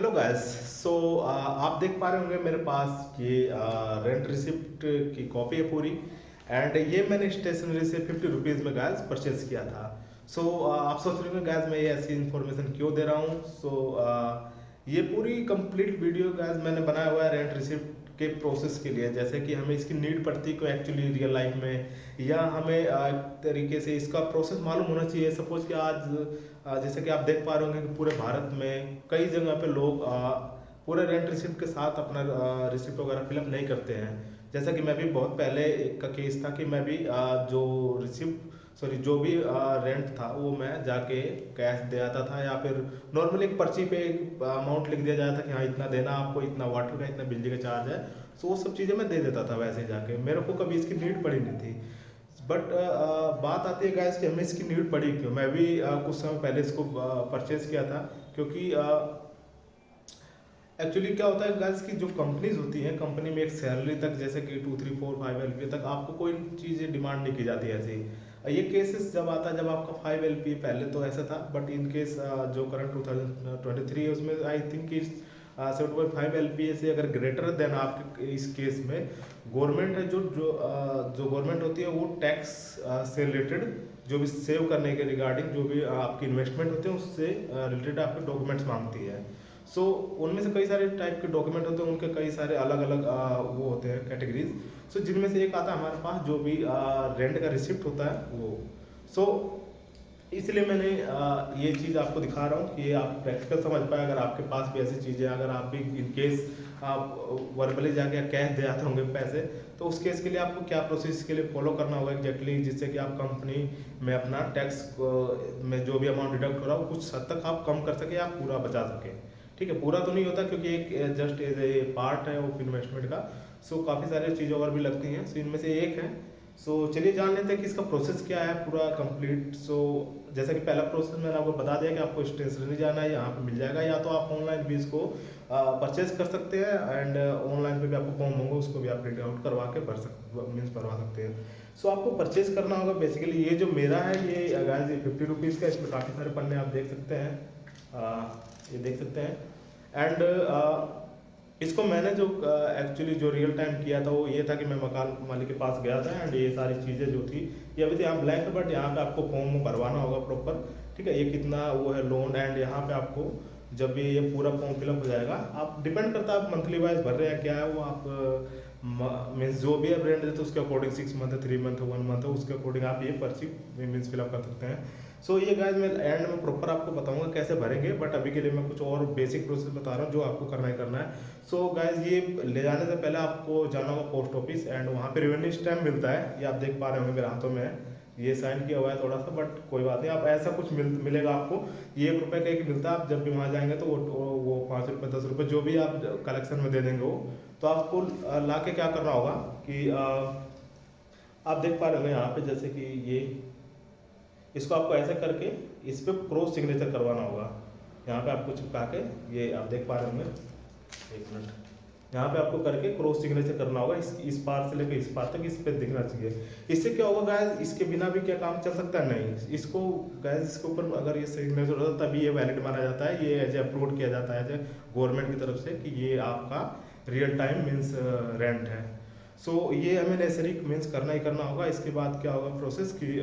Hello guys. सो आप देख पा रहे होंगे मेरे पास ये रेंट रिसिप्ट की कॉपी है पूरी। एंड ये मैंने स्टेशनरी से 50 रुपीज़ में गाइस परचेज किया था। सो आप सोच रहे होंगे गाइस मैं ये ऐसी इन्फॉर्मेशन क्यों दे रहा हूँ। ये पूरी कंप्लीट वीडियो गाइस मैंने बनाया हुआ है रेंट रिसिप्ट के प्रोसेस के लिए, जैसे कि हमें इसकी नीड पड़ती है को एक्चुअली रियल लाइफ में, या हमें एक तरीके से इसका प्रोसेस मालूम होना चाहिए। सपोज कि आज जैसे कि आप देख पा रहे होंगे कि पूरे भारत में कई जगह पे लोग पूरे रेंट रिसिप्ट के साथ अपना रिसिप्ट वगैरह फिलअप नहीं करते हैं। जैसा कि मैं भी बहुत पहले एक का केस था कि मैं भी जो रिसिप्ट सॉरी जो भी रेंट था वो मैं जाके कैश दे आता था, या फिर नॉर्मली एक पर्ची पे एक अमाउंट लिख दिया जाता था कि हाँ इतना देना आपको, इतना वाटर का इतना बिजली का चार्ज है। सो वो सब चीज़ें मैं दे देता था वैसे जाके, मेरे को कभी इसकी नीड पड़ी नहीं थी। बट बात आती है गाइस कि हमें इसकी नीड पड़ी क्यों। मैं भी कुछ समय पहले इसको परचेज किया था, क्योंकि एक्चुअली क्या होता है गाइस कि जो कंपनीज होती हैं, कंपनी में एक सैलरी तक जैसे कि 2 3 4 5 LP तक आपको कोई चीज़ें डिमांड नहीं की जाती है ऐसी। ये केसेस जब आता है जब आपका 5 LP, पहले तो ऐसा था, बट इन केस जो करंट 2023 है उसमें आई थिंक इस 7.5 LP से अगर ग्रेटर देन आपके इस केस में गवर्नमेंट है जो गवर्नमेंट होती है वो टैक्स से रिलेटेड जो भी सेव करने के रिगार्डिंग जो भी आपकी इन्वेस्टमेंट होते हैं उससे रिलेटेड आपके डॉक्यूमेंट्स मांगती है। सो उनमें से कई सारे टाइप के डॉक्यूमेंट होते हैं, उनके कई सारे अलग अलग वो होते हैं कैटेगरीज। सो जिनमें से एक आता है हमारे पास जो भी रेंट का रिसिप्ट होता है वो। सो इसलिए मैंने ये चीज़ आपको दिखा रहा हूँ कि ये आप प्रैक्टिकल समझ पाए। अगर आपके पास भी ऐसी चीज़ें, अगर आप भी इन केस आप वर्बली जाके कैश दे आते होंगे पैसे, तो उस केस के लिए आपको क्या प्रोसेस के लिए फॉलो करना होगा एग्जैक्टली, जिससे कि आप कंपनी में अपना टैक्स में जो भी अमाउंट डिडक्ट हो रहा है वो कुछ हद तक आप कम कर सके या पूरा बचा सके। ठीक है, पूरा तो नहीं होता क्योंकि एक जस्ट एज ए पार्ट है वो इन्वेस्टमेंट का। सो काफ़ी सारी चीज़ें और भी लगती हैं, सो इनमें से एक है। सो चलिए जान लेते हैं कि इसका प्रोसेस क्या है पूरा कंप्लीट। सो जैसा कि पहला प्रोसेस मैंने आपको बता दिया कि आपको स्टेशनरी जाना है, यहाँ पे मिल जाएगा, या तो आप ऑनलाइन भी इसको परचेज कर सकते हैं। एंड ऑनलाइन पे भी आपको फॉर्म होंगे, उसको भी आप प्रिंट आउट करवा के भरवा सकते हैं। सो आपको परचेज करना होगा बेसिकली। ये जो मेरा है ये गाइस ये 50 रुपीज़ का, इसमें काफ़ी सारे पन्ने आप देख सकते हैं, ये देख सकते हैं। एंड इसको मैंने जो एक्चुअली जो रियल टाइम किया था वो ये था कि मैं मकान मालिक के पास गया था, एंड ये सारी चीज़ें जो थी ये अभी तो यहाँ ब्लैंक है, बट यहाँ पे आपको फॉर्म भरवाना होगा प्रॉपर। ठीक है, ये कितना वो है लोन, एंड यहाँ पे आपको जब भी ये पूरा फॉर्म फिलअप हो जाएगा, आप डिपेंड करता है आप मंथली वाइज भर रहे हैं क्या है वो, आप मीन्स जो भी आप रेंट देते हैं उसके अकॉर्डिंग 6 मंथ है, 3 मंथ है, 1 मंथ है, उसके अकॉर्डिंग आप ये पर्ची मीन्स फिलअप कर सकते हैं। सो ये गाइस मैं एंड में प्रॉपर आपको बताऊंगा कैसे भरेंगे, बट अभी के लिए मैं कुछ और बेसिक प्रोसेस बता रहा हूँ जो आपको करना ही करना है। सो गाइस ये ले जाने से पहले आपको जाना होगा पोस्ट ऑफिस, एंड वहाँ पे रेवेन्यू स्टैम्प मिलता है, ये आप देख पा रहे होंगे मेरे हाथों में है, ये साइन किया हुआ है थोड़ा सा, बट कोई बात नहीं। आप ऐसा कुछ मिलेगा आपको, ये 1 रुपये का एक मिलता है। आप जब भी वहाँ जाएंगे तो वो 5 रुपये 10 रुपये जो भी आप कलेक्शन में दे देंगे वो, तो आपको ला के क्या करना होगा कि आप देख पा रहे हो यहाँ पे जैसे कि ये, इसको आपको ऐसे करके इस पे क्रॉस सिग्नेचर करवाना होगा। यहाँ पे आपको चिपका के, ये आप देख पा रहे होंगे, एक मिनट, यहाँ पे आपको करके क्रॉस सिग्नेचर करना होगा, इस पार से लेकर इस पार तक इस पे दिखना चाहिए। इससे क्या होगा गाइस, इसके बिना भी क्या काम चल सकता है? नहीं। इसको गाइस इसके ऊपर अगर ये सिग्नेचर होता है तभी ये वैलिड माना जाता है, ये एज अप्रूव किया जाता है एज गवर्नमेंट की तरफ से कि ये आपका रियल टाइम मीन्स रेंट है। सो ये हमें नेसेसरी मीन्स करना ही करना होगा। इसके बाद क्या होगा प्रोसेस कि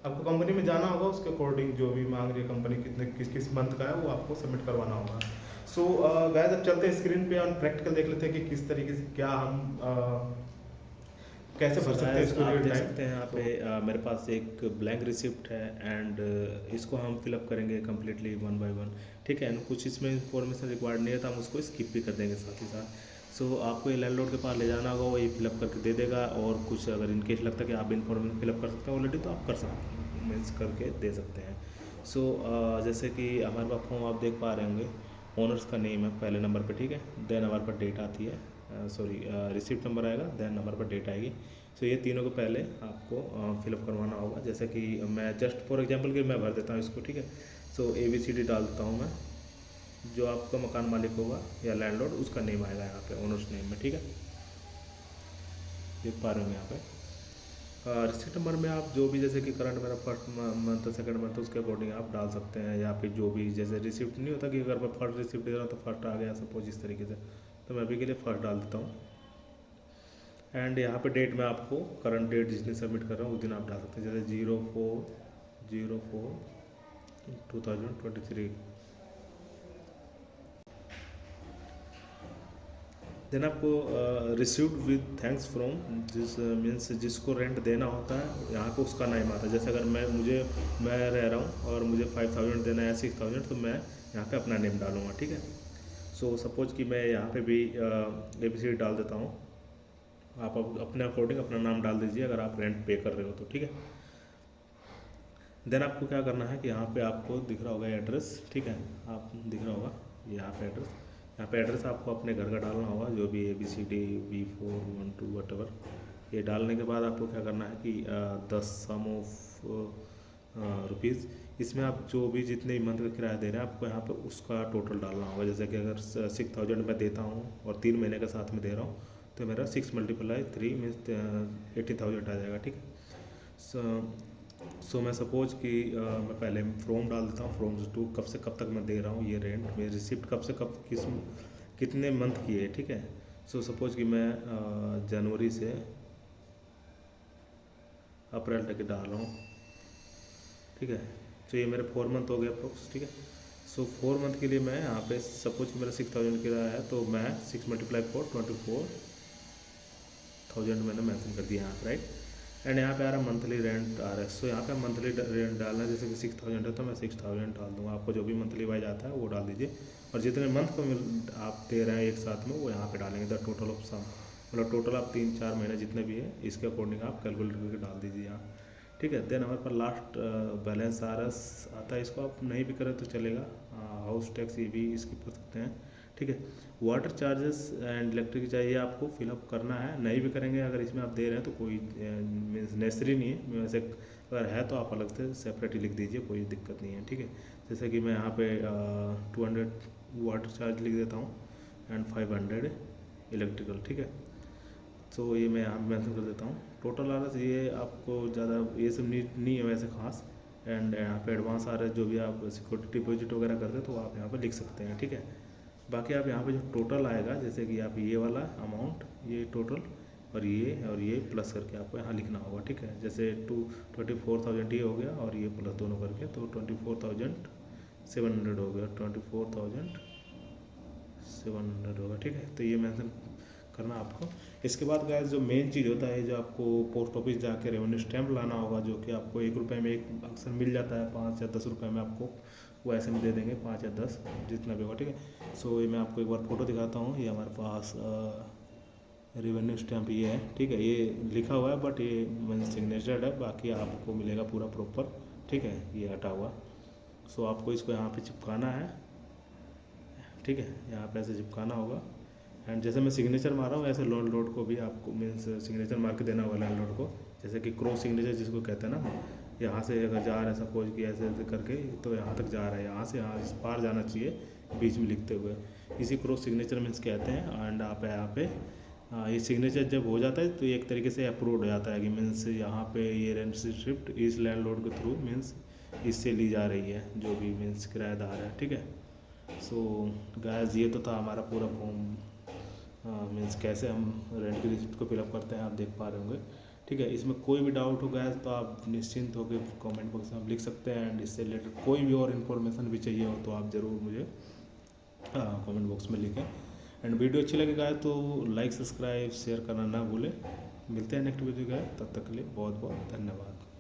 आपको कंपनी में जाना होगा, उसके अकॉर्डिंग जो भी मांग रही है कंपनी कितने किस किस मंथ का है वो आपको सबमिट करवाना होगा। सो गाइस अब चलते हैं स्क्रीन पे और प्रैक्टिकल देख लेते हैं कि किस तरीके से क्या हम कैसे भर सकते हैं इसको आप रियल देख टाइम। सकते हैं यहाँ पे मेरे पास एक ब्लैंक रिसिप्ट है, एंड इसको हम फिलअप करेंगे कम्प्लीटली 1 बाय 1। ठीक है, कुछ इसमें इंफॉर्मेशन रिक्वायर्ड नहीं है तो हम उसको स्किप भी कर देंगे साथ ही साथ। सो आपको ये लैंडलॉर्ड के पास ले जाना होगा, वो ये फिलअप करके दे देगा, और कुछ अगर इनकेस लगता है कि आप इन्फॉर्मेशन फिलअप कर सकते हैं ऑलरेडी तो आप कर सकते मीन्स करके दे सकते हैं। सो जैसे कि हमारे पास फॉर्म आप देख पा रहे होंगे, ओनर्स का नेम है पहले नंबर पे, ठीक है, देन हमारे पास डेट आती है, सॉरी रिसिप्ट नंबर आएगा, देन नंबर पर डेट आएगी। सो ये तीनों को पहले आपको फिलअप करवाना होगा। जैसे कि मैं जस्ट फॉर एग्जांपल कि मैं भर देता हूँ इसको, ठीक है। सो ABCD डाल देता हूँ मैं, जो आपका मकान मालिक होगा या लैंडलॉर्ड उसका नेम आएगा यहाँ पे ओनर्स नेम में, ठीक है, देख पा रहे होंगे यहाँ पे। रिसिप्ट नंबर में आप जो भी, जैसे कि करंट मेरा फर्स्ट मंथ सेकंड मंथ, उसके अकॉर्डिंग आप डाल सकते हैं, या फिर जो भी जैसे रिसिप्ट नहीं होता कि अगर मैं फर्स्ट रिसिप्ट दे रहा हूँ तो फर्स्ट आ गया सपोज इस तरीके से, तो मैं अभी के लिए फर्स्ट डाल देता हूँ। एंड यहाँ पे डेट में आपको करंट डेट जिस दिन सबमिट कर रहा हूँ उस दिन आप डाल सकते हैं, जैसे 04/04/2023। देन आपको रिसीव्ड विद थैंक्स फ्रॉम, जिस मीन्स जिसको रेंट देना होता है यहाँ पे उसका नाम आता है। जैसे अगर मैं रह रहा हूँ और मुझे 5000 देना है 6000, तो मैं यहाँ पे अपना नेम डालूंगा, ठीक है। सो सपोज कि मैं यहाँ पे भी ABCD डाल देता हूँ, आप अपने अकॉर्डिंग अपना नाम डाल दीजिए अगर आप रेंट पे कर रहे हो तो, ठीक है। देन आपको क्या करना है कि यहाँ पे आपको दिख रहा होगा एड्रेस, ठीक है, आप दिख रहा होगा यहाँ पे एड्रेस आपको अपने घर का डालना होगा, जो भी ABCD V4 1 2 वट। ये डालने के बाद आपको क्या करना है कि 10 सम ऑफ रुपीज़, इसमें आप जो भी जितने मंथ का किराया दे रहे हैं आपको यहाँ पे उसका टोटल डालना होगा। जैसे कि अगर 6000 मैं देता हूँ और 3 महीने का साथ में दे रहा हूँ, तो मेरा 6 × 3 मीन्स 80,000 आ जाएगा, ठीक है। सो मैं सपोज कि मैं पहले फ्रॉम डाल देता हूँ, फ्रॉम टू कब से कब तक मैं दे रहा हूँ ये रेंट, मेरी रिसिप्ट कब से कब कितने मंथ की है, ठीक है। सो सपोज कि मैं जनवरी से अप्रैल तक डाल रहा हूँ, ठीक है। तो ये मेरे 4 मंथ हो गए अप्रोक्स, ठीक है। सो 4 मंथ के लिए मैं यहाँ पे सपोज कि मेरा 6000 किराया है, तो मैं 6 × 4 24,000 मैंने मेंशन कर दिया यहाँ पर, राइट। एंड यहाँ पे आ रहा है मंथली रेंट आ रहा है। सो यहाँ पे मंथली रेंट डालना है, जैसे कि 6000 है तो मैं 6000 डाल दूँगा। आपको जो भी मंथली वाइज आता है वो डाल दीजिए, और जितने मंथ को आप दे रहे हैं एक साथ में वो यहाँ पे डालेंगे, द टोटल ऑफ सम, मतलब टोटल आप 3-4 महीने जितने भी है इसके अकॉर्डिंग आप कैलकुलेट करके डाल दीजिए यहाँ, ठीक है। देन हमारे पास लास्ट बैलेंस आता है, इसको आप नहीं भी करें तो चलेगा। हाउस टैक्स ये भी स्किप कर सकते हैं, ठीक है। वाटर चार्जेस एंड इलेक्ट्रिक चाहिए आपको फिलअप करना है, नहीं भी करेंगे अगर इसमें आप दे रहे हैं तो कोई मीन्स नेसेसरी नहीं है, वैसे अगर है तो आप अलग से सेपरेट ही लिख दीजिए, कोई दिक्कत नहीं है, ठीक है। जैसे कि मैं यहाँ पे 200 वाटर चार्ज लिख देता हूँ एंड 500 इलेक्ट्रिकल, ठीक है। सो ये मैं यहाँ मेंशन कर देता हूँ। टोटल आ रहा है ये, आपको ज़्यादा ये सब नहीं है वैसे खास। एंड यहाँ पे एडवांस आ रहा है, जो भी आप सिक्योरिटी डिपॉजिट वगैरह करते हैं तो आप यहाँ पे लिख सकते हैं, ठीक है। बाकी आप यहाँ पे जो टोटल आएगा, जैसे कि आप ये वाला अमाउंट, ये टोटल और ये प्लस करके आपको यहाँ लिखना होगा, ठीक है। जैसे 24,000 ये हो गया और ये प्लस दोनों करके तो 24,700 हो गया, 24,700 होगा, ठीक है। तो ये मेंशन करना आपको। इसके बाद गाइस जो मेन चीज़ होता है, जो आपको पोस्ट ऑफिस जाके रेवेन्यू स्टैम्प लाना होगा, जो कि आपको 1 रुपये में एक अक्सर मिल जाता है, 5 या 10 रुपये में आपको वो ऐसे में दे देंगे, 5 या 10 जितना भी होगा, ठीक है। सो ये मैं आपको एक बार फोटो दिखाता हूँ। ये हमारे पास रेवेन्यू स्टैम्प ये है, ठीक है। ये लिखा हुआ है बट ये मीन सिग्नेचर्ड है, बाकी आपको मिलेगा पूरा प्रॉपर, ठीक है, ये हटा हुआ। सो आपको इसको यहाँ पे चिपकाना है, ठीक है, यहाँ पे ऐसे चिपकाना होगा। एंड जैसे मैं सिग्नेचर मार रहा हूँ ऐसे लैंडलॉर्ड को भी आपको मीन्स सिग्नेचर मार के देना होगा लैंडलॉर्ड को, जैसे कि क्रॉस सिग्नेचर जिसको कहते हैं ना। यहाँ से अगर जा रहा है सपोज कि ऐसे ऐसे करके, तो यहाँ तक जा रहा है, यहाँ से यहाँ इस पार जाना चाहिए बीच में लिखते हुए, इसी क्रॉस सिग्नेचर मीन्स कहते हैं। एंड आप यहाँ पे ये सिग्नेचर जब हो जाता है तो एक तरीके से अप्रूव हो जाता है कि मीन्स यहाँ पे ये रेंट रिसिप्ट इस लैंडलॉर्ड के थ्रू मीन्स इससे ली जा रही है, जो भी मीन्स किराएदार है, ठीक है। सो गाइस ये तो था हमारा पूरा फॉर्म, मीन्स कैसे हम रेंट की रिसिप्ट को फिलअप करते हैं, आप देख पा रहे होंगे, ठीक है। इसमें कोई भी डाउट हो गया तो आप निश्चिंत होकर कमेंट बॉक्स में आप लिख सकते हैं। एंड इससे रिलेटेड कोई भी और इन्फॉर्मेशन भी चाहिए हो तो आप ज़रूर मुझे कमेंट बॉक्स में लिखें। एंड वीडियो अच्छी लगेगा तो लाइक सब्सक्राइब शेयर करना ना भूलें। मिलते हैं नेक्स्ट वीडियो का, तब तक के लिए बहुत बहुत धन्यवाद।